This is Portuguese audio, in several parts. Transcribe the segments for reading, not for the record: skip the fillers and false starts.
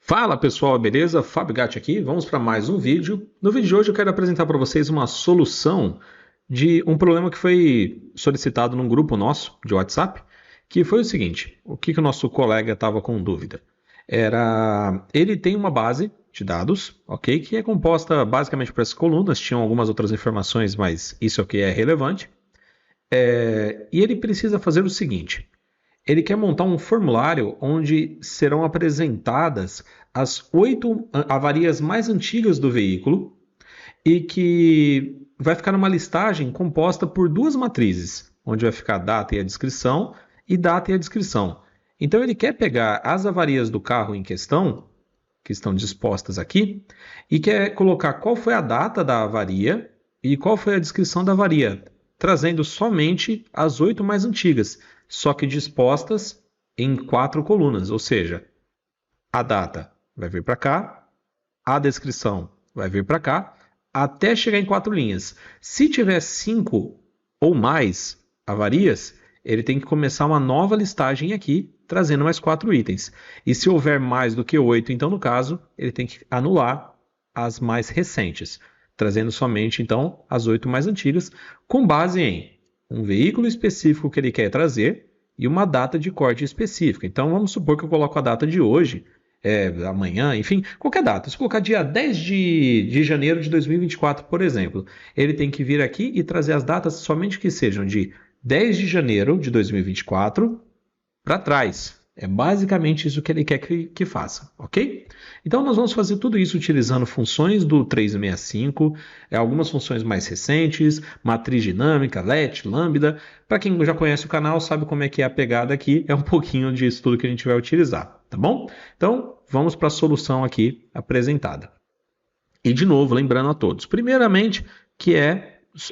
Fala pessoal, beleza? Fábio Gatti aqui, vamos para mais um vídeo. No vídeo de hoje eu quero apresentar para vocês uma solução de um problema que foi solicitado num grupo nosso de WhatsApp, que foi o seguinte, o que o nosso colega estava com dúvida? Ele tem uma base de dados, ok? Que é composta basicamente por essas colunas, tinham algumas outras informações, mas isso é o que é relevante. E ele precisa fazer o seguinte, ele quer montar um formulário onde serão apresentadas as 8 avarias mais antigas do veículo e que vai ficar numa listagem composta por duas matrizes, onde vai ficar a data e a descrição e data e a descrição. Então ele quer pegar as avarias do carro em questão, que estão dispostas aqui, e quer colocar qual foi a data da avaria e qual foi a descrição da avaria, trazendo somente as 8 mais antigas, só que dispostas em 4 colunas, ou seja, a data vai vir para cá, a descrição vai vir para cá, até chegar em 4 linhas. Se tiver 5 ou mais avarias, ele tem que começar uma nova listagem aqui, trazendo mais 4 itens. E se houver mais do que 8, então no caso, ele tem que anular as mais recentes, trazendo somente então as 8 mais antigas, com base em um veículo específico que ele quer trazer e uma data de corte específica. Então vamos supor que eu coloco a data de hoje, amanhã, enfim, qualquer data. Se colocar dia 10 de janeiro de 2024, por exemplo, ele tem que vir aqui e trazer as datas somente que sejam de 10 de janeiro de 2024 para trás. É basicamente isso que ele quer que faça, ok? Então nós vamos fazer tudo isso utilizando funções do 365, algumas funções mais recentes, matriz dinâmica, let, lambda. Para quem já conhece o canal, sabe como é que é a pegada aqui, é um pouquinho disso tudo que a gente vai utilizar, tá bom? Então vamos para a solução aqui apresentada. E de novo, lembrando a todos, primeiramente que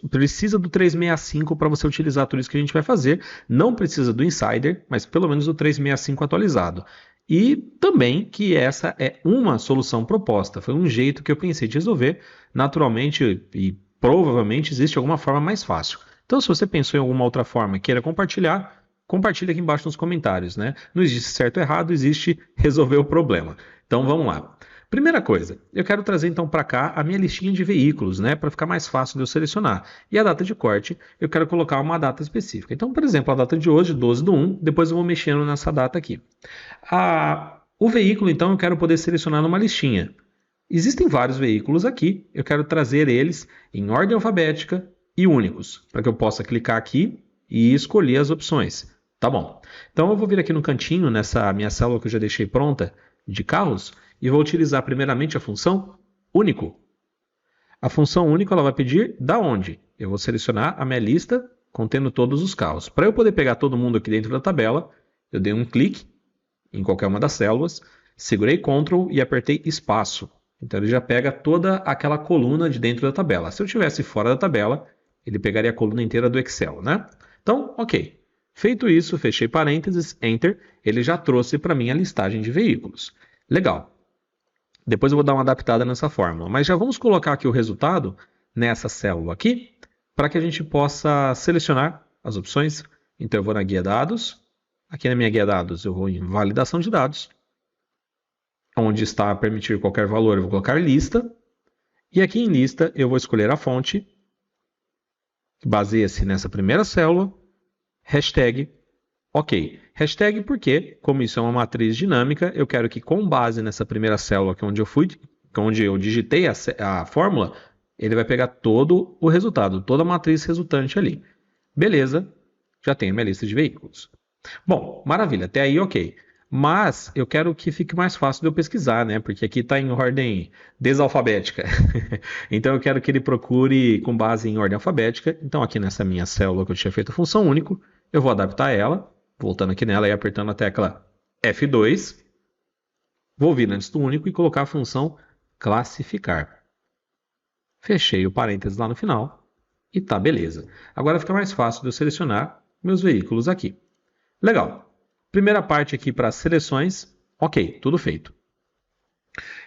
precisa do 365 para você utilizar tudo isso que a gente vai fazer. Não precisa do Insider, mas pelo menos do 365 atualizado. E também que essa é uma solução proposta. Foi um jeito que eu pensei de resolver. Naturalmente e provavelmente existe alguma forma mais fácil. Então se você pensou em alguma outra forma e queira compartilhar, compartilha aqui embaixo nos comentários, né? Não existe certo ou errado, existe resolver o problema. Então vamos lá. Primeira coisa, eu quero trazer então para cá a minha listinha de veículos, né, para ficar mais fácil de eu selecionar. E a data de corte, eu quero colocar uma data específica. Então, por exemplo, a data de hoje, 12/1, depois eu vou mexendo nessa data aqui. O veículo, então, eu quero poder selecionar numa listinha. Existem vários veículos aqui, eu quero trazer eles em ordem alfabética e únicos, para que eu possa clicar aqui e escolher as opções. Tá bom. Então eu vou vir aqui no cantinho, nessa minha célula que eu já deixei pronta, de carros, e vou utilizar primeiramente a função único. A função único ela vai pedir da onde? Eu vou selecionar a minha lista contendo todos os carros. Para eu poder pegar todo mundo aqui dentro da tabela, eu dei um clique em qualquer uma das células, segurei Ctrl e apertei espaço. Então ele já pega toda aquela coluna de dentro da tabela. Se eu estivesse fora da tabela, ele pegaria a coluna inteira do Excel, né? Então, ok. Feito isso, fechei parênteses, Enter, ele já trouxe para mim a listagem de veículos. Legal. Depois eu vou dar uma adaptada nessa fórmula, mas já vamos colocar aqui o resultado nessa célula aqui, para que a gente possa selecionar as opções. Então eu vou na guia dados, aqui na minha guia dados eu vou em validação de dados, onde está permitir qualquer valor eu vou colocar lista, e aqui em lista eu vou escolher a fonte, baseia-se nessa primeira célula, hashtag OK. Hashtag porque, como isso é uma matriz dinâmica, eu quero que com base nessa primeira célula que onde eu digitei a fórmula, ele vai pegar todo o resultado, toda a matriz resultante ali. Beleza, já tenho minha lista de veículos. Bom, maravilha, até aí ok. Mas eu quero que fique mais fácil de eu pesquisar, né? Porque aqui está em ordem desalfabética. Então eu quero que ele procure com base em ordem alfabética. Então aqui nessa minha célula que eu tinha feito a função único, eu vou adaptar ela, voltando aqui nela e apertando a tecla F2. Vou vir antes do único e colocar a função classificar. Fechei o parênteses lá no final e tá beleza. Agora fica mais fácil de eu selecionar meus veículos aqui. Legal. Primeira parte aqui para seleções, ok, tudo feito.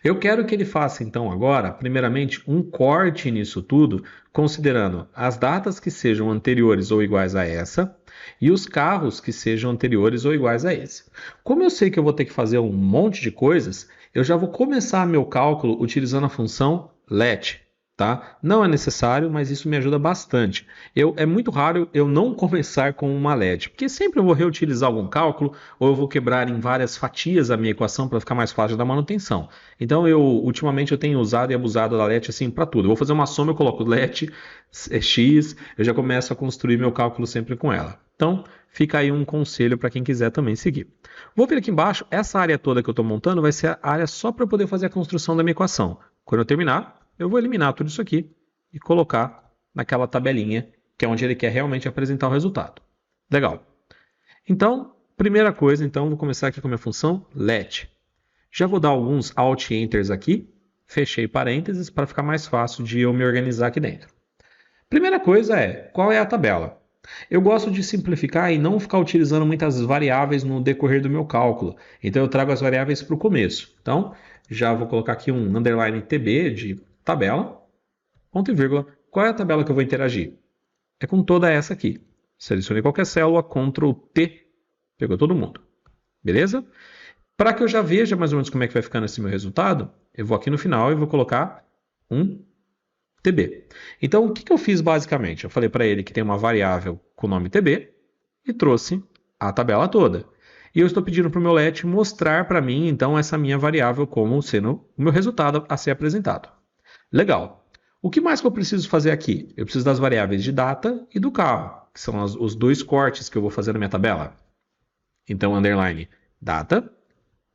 Eu quero que ele faça, então, agora, primeiramente, um corte nisso tudo, considerando as datas que sejam anteriores ou iguais a essa e os carros que sejam anteriores ou iguais a esse. Como eu sei que eu vou ter que fazer um monte de coisas, eu já vou começar meu cálculo utilizando a função let. Tá? Não é necessário, mas isso me ajuda bastante. É muito raro eu não começar com uma let, porque sempre eu vou reutilizar algum cálculo ou eu vou quebrar em várias fatias a minha equação para ficar mais fácil da manutenção. Então, ultimamente eu tenho usado e abusado da let assim para tudo. Eu vou fazer uma soma, eu coloco let x, eu já começo a construir meu cálculo sempre com ela. Então, fica aí um conselho para quem quiser também seguir. Vou vir aqui embaixo, essa área toda que eu estou montando vai ser a área só para poder fazer a construção da minha equação. Quando eu terminar, eu vou eliminar tudo isso aqui e colocar naquela tabelinha, que é onde ele quer realmente apresentar o resultado. Legal. Então, primeira coisa, então, vou começar aqui com a minha função let. Já vou dar alguns Alt Enters aqui, fechei parênteses para ficar mais fácil de eu me organizar aqui dentro. Primeira coisa é, qual é a tabela? Eu gosto de simplificar e não ficar utilizando muitas variáveis no decorrer do meu cálculo. Então eu trago as variáveis para o começo. Então, já vou colocar aqui um underline TB de tabela, ponto e vírgula. Qual é a tabela que eu vou interagir? É com toda essa aqui. Selecionei qualquer célula, Ctrl T, pegou todo mundo. Beleza? Para que eu já veja mais ou menos como é que vai ficando esse meu resultado, eu vou aqui no final e vou colocar um TB. Então, o que eu fiz basicamente? Eu falei para ele que tem uma variável com o nome TB e trouxe a tabela toda. E eu estou pedindo para o meu let mostrar para mim, então, essa minha variável como sendo o meu resultado a ser apresentado. Legal. O que mais que eu preciso fazer aqui? Eu preciso das variáveis de data e do carro, que são os dois cortes que eu vou fazer na minha tabela. Então, underline data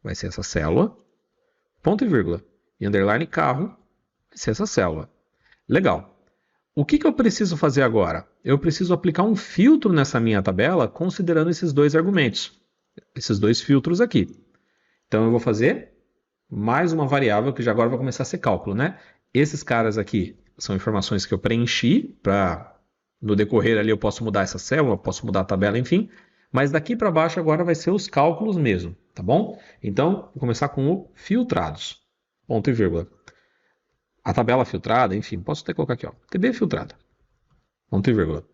vai ser essa célula, ponto e vírgula. E underline carro vai ser essa célula. Legal. O que eu preciso fazer agora? Eu preciso aplicar um filtro nessa minha tabela considerando esses dois argumentos, esses dois filtros aqui. Então eu vou fazer mais uma variável que já agora vai começar a ser cálculo, né? Esses caras aqui são informações que eu preenchi para no decorrer ali eu posso mudar essa célula, posso mudar a tabela, enfim. Mas daqui para baixo agora vai ser os cálculos mesmo, tá bom? Então, vou começar com o filtrados, ponto e vírgula. A tabela filtrada, enfim, posso até colocar aqui, ó, TB filtrada, ponto e vírgula.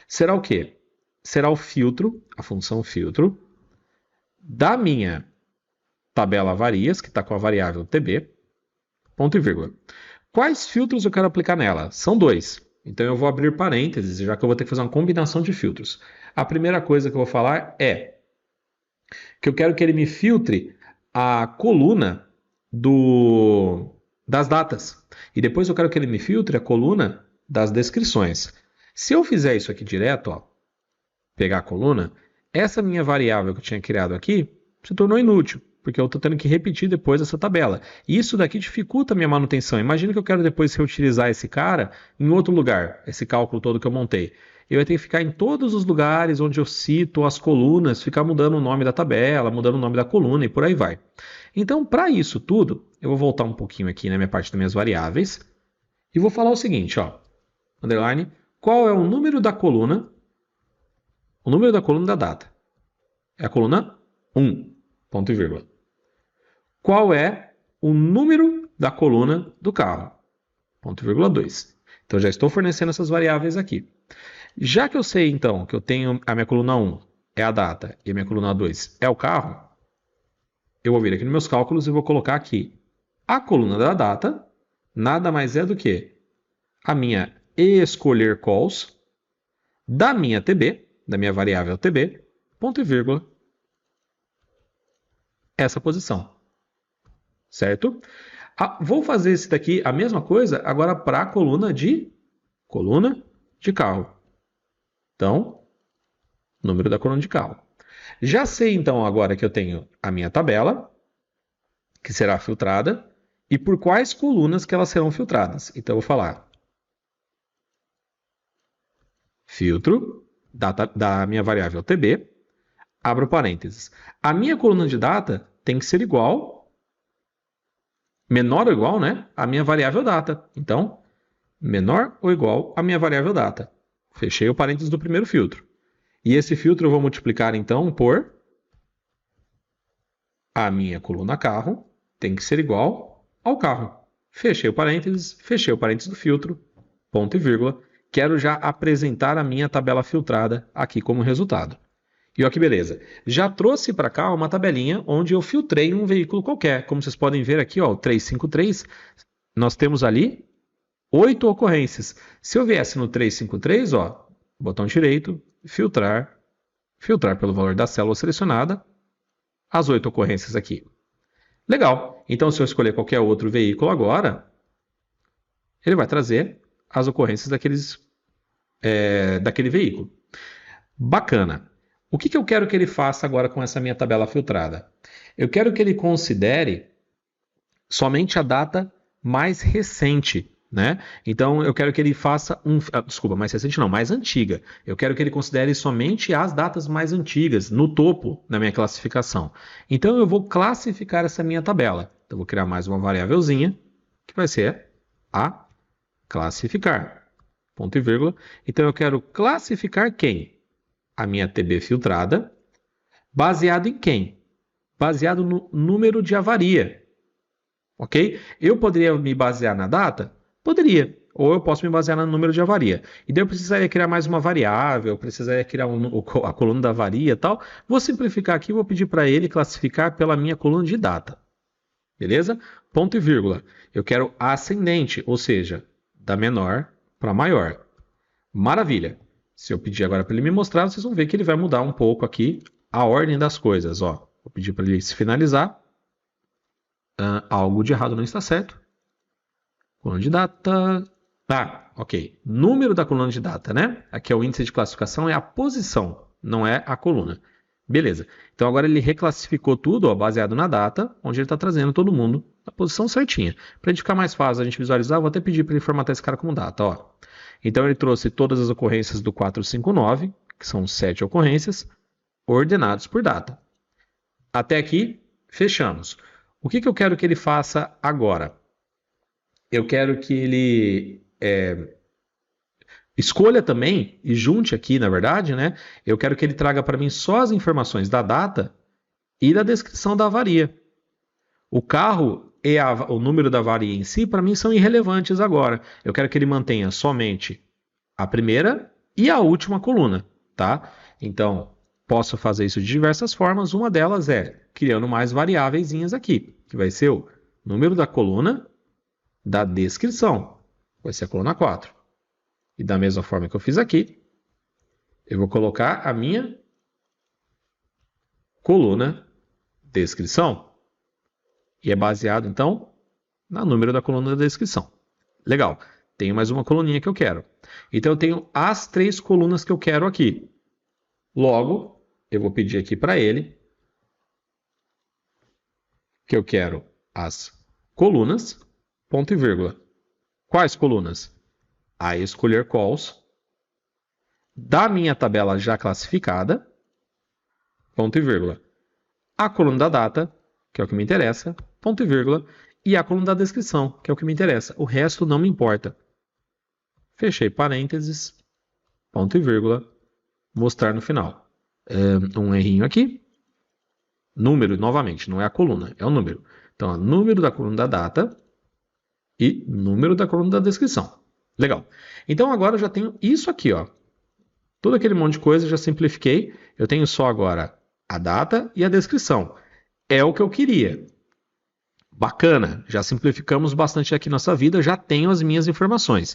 Será o quê? Será o filtro, a função filtro, da minha tabela varias, que está com a variável TB, ponto e vírgula. Quais filtros eu quero aplicar nela? São dois. Então eu vou abrir parênteses, já que eu vou ter que fazer uma combinação de filtros. A primeira coisa que eu vou falar é que eu quero que ele me filtre a coluna das datas. E depois eu quero que ele me filtre a coluna das descrições. Se eu fizer isso aqui direto, ó, pegar a coluna, essa minha variável que eu tinha criado aqui se tornou inútil, porque eu estou tendo que repetir depois essa tabela. E isso daqui dificulta a minha manutenção. Imagina que eu quero depois reutilizar esse cara em outro lugar, esse cálculo todo que eu montei. Eu ia ter que ficar em todos os lugares onde eu cito as colunas, ficar mudando o nome da tabela, mudando o nome da coluna e por aí vai. Então, para isso tudo, eu vou voltar um pouquinho aqui na minha parte das minhas variáveis e vou falar o seguinte, ó, underline, qual é o número da coluna? O número da coluna da data é a coluna 1, ponto e vírgula. Qual é o número da coluna do carro? Ponto e vírgula 2. Então, já estou fornecendo essas variáveis aqui. Já que eu sei, então, que eu tenho a minha coluna 1 é a data e a minha coluna 2 é o carro, eu vou vir aqui nos meus cálculos e vou colocar aqui a coluna da data, nada mais é do que a minha escolher calls da minha TB, da minha variável TB, ponto e vírgula, essa posição. Certo? Vou fazer esse daqui, a mesma coisa, agora para a coluna de carro. Então, número da coluna de carro. Já sei, então, agora que eu tenho a minha tabela, que será filtrada, e por quais colunas que elas serão filtradas. Então, eu vou falar filtro da minha variável TB, abro parênteses. A minha coluna de data tem que ser igual, menor ou igual, né, à minha variável data. Então, menor ou igual à minha variável data. Fechei o parênteses do primeiro filtro. E esse filtro eu vou multiplicar, então, por a minha coluna carro, tem que ser igual ao carro. Fechei o parênteses do filtro, ponto e vírgula. Quero já apresentar a minha tabela filtrada aqui como resultado. E olha que beleza. Já trouxe para cá uma tabelinha onde eu filtrei um veículo qualquer. Como vocês podem ver aqui, ó, o 353, nós temos ali 8 ocorrências. Se eu viesse no 353, ó, botão direito, filtrar pelo valor da célula selecionada, as 8 ocorrências aqui. Legal. Então, se eu escolher qualquer outro veículo agora, ele vai trazer as ocorrências daquele veículo. Bacana. O que eu quero que ele faça agora com essa minha tabela filtrada? Eu quero que ele considere somente a data mais recente, né? Então, eu quero que ele faça mais recente não, mais antiga. Eu quero que ele considere somente as datas mais antigas, no topo da minha classificação. Então, eu vou classificar essa minha tabela. Então, eu vou criar mais uma variávelzinha, que vai ser a classificar. Ponto e vírgula. Então, eu quero classificar quem? A minha TB filtrada, baseado em quem? Baseado no número de avaria. Ok? Eu poderia me basear na data? Poderia. Ou eu posso me basear no número de avaria. E daí eu precisaria criar mais uma variável, eu precisaria criar a coluna da avaria e tal. Vou simplificar aqui e vou pedir para ele classificar pela minha coluna de data. Beleza? Ponto e vírgula. Eu quero ascendente, ou seja, da menor para maior. Maravilha. Se eu pedir agora para ele me mostrar, vocês vão ver que ele vai mudar um pouco aqui a ordem das coisas. Ó, vou pedir para ele se finalizar. Algo de errado não está certo. Coluna de data. Tá, ok. Número da coluna de data, né? Aqui é o índice de classificação, é a posição, não é a coluna. Beleza. Então agora ele reclassificou tudo, ó, baseado na data, onde ele está trazendo todo mundo na posição certinha. Para a gente ficar mais fácil a gente visualizar, vou até pedir para ele formatar esse cara como data. Ó. Então ele trouxe todas as ocorrências do 459, que são 7 ocorrências, ordenados por data. Até aqui, fechamos. O que eu quero que ele faça agora? Eu quero que ele escolha também, e junte aqui, na verdade, né? Eu quero que ele traga para mim só as informações da data e da descrição da avaria. O carro e o número da avaria em si, para mim, são irrelevantes agora. Eu quero que ele mantenha somente a primeira e a última coluna, tá? Então, posso fazer isso de diversas formas. Uma delas é criando mais variáveis aqui, que vai ser o número da coluna da descrição. Vai ser a coluna 4. E da mesma forma que eu fiz aqui, eu vou colocar a minha coluna descrição. E é baseado, então, no número da coluna da descrição. Legal. Tenho mais uma coluninha que eu quero. Então, eu tenho as 3 colunas que eu quero aqui. Logo, eu vou pedir aqui para ele que eu quero as colunas, ponto e vírgula. Quais colunas? A escolher calls da minha tabela já classificada, ponto e vírgula. A coluna da data, que é o que me interessa, ponto e vírgula, e a coluna da descrição, que é o que me interessa. O resto não me importa. Fechei parênteses, ponto e vírgula, mostrar no final. Um errinho aqui. Número, novamente, não é a coluna, é o número. Então, número da coluna da data e número da coluna da descrição. Legal. Então, agora eu já tenho isso aqui, ó. Todo aquele monte de coisa eu já simplifiquei. Eu tenho só agora a data e a descrição. É o que eu queria. Bacana, já simplificamos bastante aqui nossa vida, já tenho as minhas informações.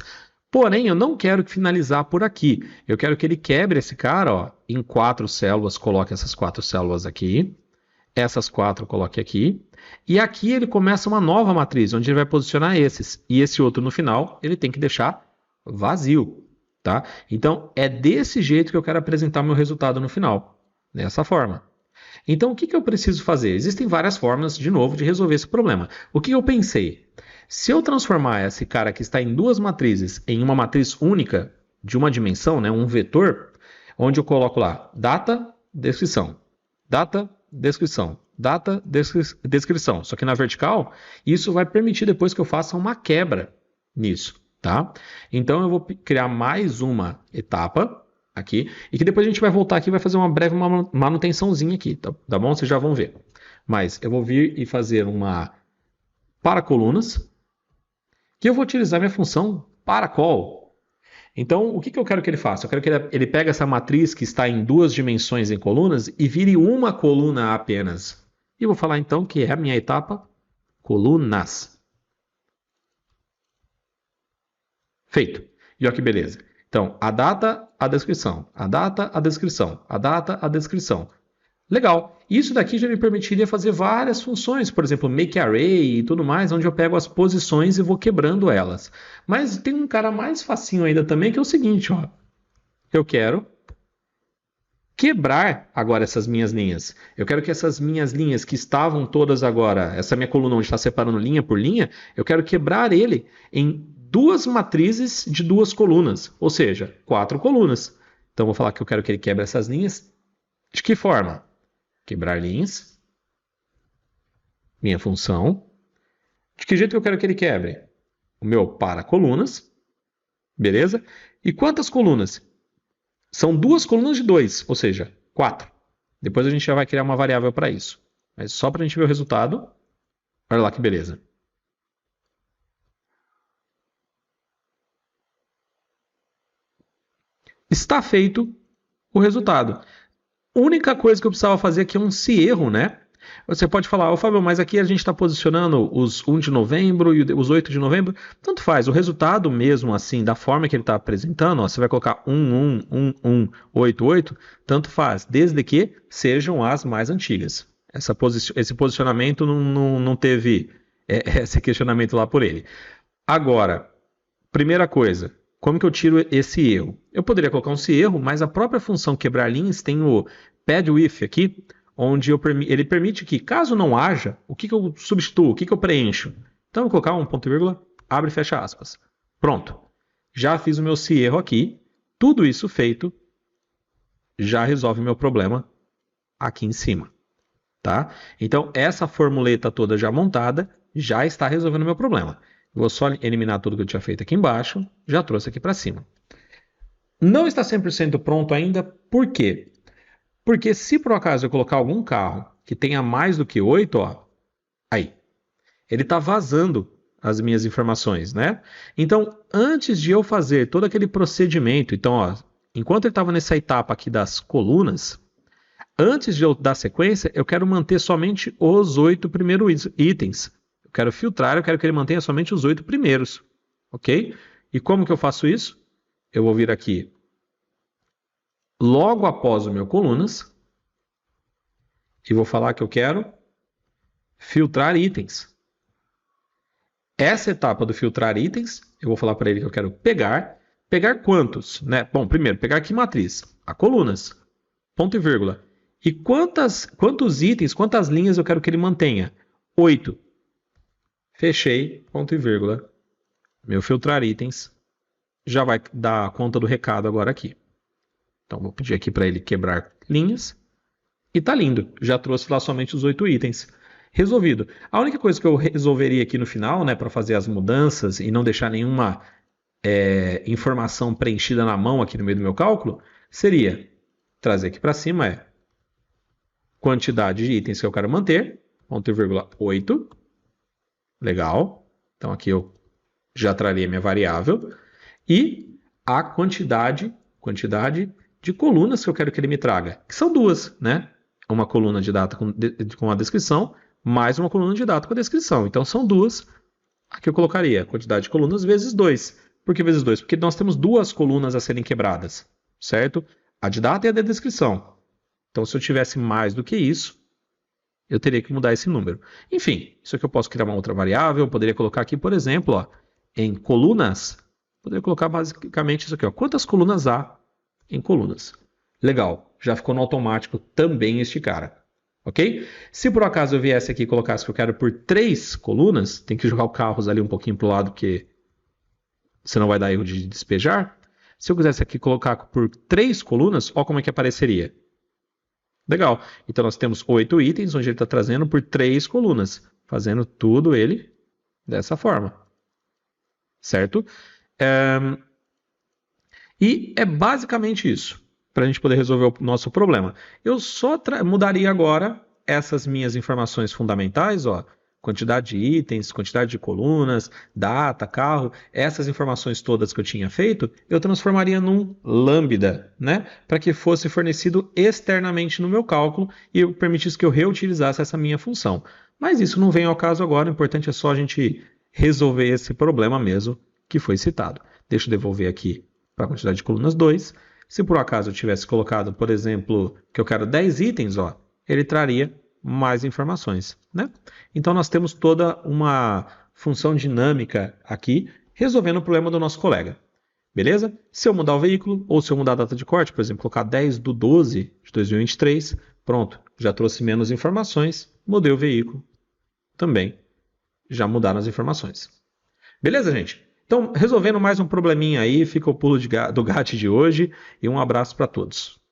Porém, eu não quero finalizar por aqui. Eu quero que ele quebre esse cara, ó, em 4 células, coloque essas 4 células aqui. Essas 4 coloque aqui. E aqui ele começa uma nova matriz, onde ele vai posicionar esses. E esse outro no final, ele tem que deixar vazio. Tá? Então, é desse jeito que eu quero apresentar meu resultado no final. Dessa forma. Então, o que eu preciso fazer? Existem várias formas, de novo, de resolver esse problema. O que eu pensei? Se eu transformar esse cara que está em 2 matrizes em uma matriz única, de uma dimensão, né, um vetor, onde eu coloco lá data, descrição, data, descrição, data, descrição. Só que na vertical, isso vai permitir depois que eu faça uma quebra nisso. Tá? Então, eu vou criar mais uma etapa aqui, e que depois a gente vai voltar aqui e vai fazer uma breve manutençãozinha aqui, tá bom? Vocês já vão ver. Mas eu vou vir e fazer uma para colunas, que eu vou utilizar minha função para call. Então, o que eu quero que ele faça? Eu quero que ele pegue essa matriz que está em 2 dimensões em colunas e vire uma coluna apenas. E eu vou falar então que é a minha etapa colunas. Feito. E olha que beleza. Então, a data, a descrição, a data, a descrição, a data, a descrição. Legal. Isso daqui já me permitiria fazer várias funções, por exemplo, make array e tudo mais, onde eu pego as posições e vou quebrando elas. Mas tem um cara mais facinho ainda também, que é o seguinte, ó. Eu quero quebrar agora essas minhas linhas. Eu quero que essas minhas linhas que estavam todas agora, essa minha coluna onde está separando linha por linha, eu quero quebrar ele em 2 matrizes de 2 colunas, ou seja, 4 colunas. Então, vou falar que eu quero que ele quebre essas linhas. De que forma? Quebrar linhas. Minha função. De que jeito eu quero que ele quebre? O meu para colunas. Beleza? E quantas colunas? São 2 colunas de 2, ou seja, 4. Depois a gente já vai criar uma variável para isso. Mas só para a gente ver o resultado. Olha lá que beleza. Está feito o resultado. A única coisa que eu precisava fazer aqui é um se erro, né? Você pode falar, ô Fábio, mas aqui a gente está posicionando os 1 de novembro e os 8 de novembro. Tanto faz, o resultado mesmo assim, da forma que ele está apresentando, ó, você vai colocar 1, 1, 1, 1, 8, 8, tanto faz, desde que sejam as mais antigas. Esse posicionamento não teve esse questionamento lá por ele. Agora, primeira coisa, como que eu tiro esse erro? Eu poderia colocar um se erro, mas a própria função quebrar linhas tem o pad with aqui, onde ele permite que, caso não haja, o que eu substituo, o que eu preencho? Então, eu vou colocar um ponto e vírgula, abre e fecha aspas. Pronto. Já fiz o meu se erro aqui. Tudo isso feito, já resolve o meu problema aqui em cima. Tá? Então, essa formuleta toda já montada, já está resolvendo o meu problema. Vou só eliminar tudo que eu tinha feito aqui embaixo, já trouxe aqui para cima. Não está 100% pronto ainda, por quê? Porque se por acaso eu colocar algum carro que tenha mais do que 8, ó, aí, ele está vazando as minhas informações, né? Então, antes de eu fazer todo aquele procedimento, então, ó, enquanto ele estava nessa etapa aqui das colunas, antes de eu dar sequência, eu quero manter somente os 8 primeiros itens. Eu quero filtrar, eu quero que ele mantenha somente os 8 primeiros, ok? E como que eu faço isso? Eu vou vir aqui logo após o meu colunas e vou falar que eu quero filtrar itens. Essa etapa do filtrar itens, eu vou falar para ele que eu quero pegar. Pegar quantos? Né? Bom, primeiro, pegar aqui matriz, a colunas, ponto e vírgula. E quantos itens, quantas linhas eu quero que ele mantenha? 8. Fechei, ponto e vírgula. Meu filtrar itens já vai dar conta do recado agora aqui. Então, vou pedir aqui para ele quebrar linhas. E tá lindo, já trouxe lá somente os 8 itens. Resolvido. A única coisa que eu resolveria aqui no final, né, para fazer as mudanças e não deixar nenhuma informação preenchida na mão aqui no meio do meu cálculo, seria trazer aqui para cima quantidade de itens que eu quero manter, ponto e vírgula 8. Legal. Então aqui eu já traria minha variável. E a quantidade de colunas que eu quero que ele me traga, que são 2, né? Uma coluna de data com a descrição, mais uma coluna de data com a descrição. Então são 2. Aqui eu colocaria a quantidade de colunas vezes 2. Por que vezes 2? Porque nós temos 2 colunas a serem quebradas, certo? A de data e a de descrição. Então, se eu tivesse mais do que isso, eu teria que mudar esse número. Enfim, isso aqui eu posso criar uma outra variável. Eu poderia colocar aqui, por exemplo, ó, em colunas, poderia colocar basicamente isso aqui. Ó, quantas colunas há em colunas? Legal, já ficou no automático também este cara. Ok? Se por acaso eu viesse aqui e colocasse que eu quero por 3 colunas, tem que jogar o carros ali um pouquinho para o lado, porque senão vai dar erro de despejar. Se eu quisesse aqui colocar por 3 colunas, olha como é que apareceria. Legal. Então nós temos 8 itens, onde ele está trazendo por 3 colunas, fazendo tudo ele dessa forma. Certo? E é basicamente isso, para a gente poder resolver o nosso problema. Eu só mudaria agora essas minhas informações fundamentais, ó, quantidade de itens, quantidade de colunas, data, carro, essas informações todas que eu tinha feito, eu transformaria num lambda, né? Para que fosse fornecido externamente no meu cálculo e eu permitisse que eu reutilizasse essa minha função. Mas isso não vem ao caso agora, o importante é só a gente resolver esse problema mesmo que foi citado. Deixa eu devolver aqui para a quantidade de colunas 2. Se por acaso eu tivesse colocado, por exemplo, que eu quero 10 itens, ó, ele traria mais informações, né? Então nós temos toda uma função dinâmica aqui, resolvendo o problema do nosso colega. Beleza? Se eu mudar o veículo, ou se eu mudar a data de corte, por exemplo, colocar 10/12 de 2023, pronto, já trouxe menos informações, mudei o veículo, também já mudaram as informações. Beleza, gente? Então, resolvendo mais um probleminha aí, fica o pulo do gato de hoje e um abraço para todos.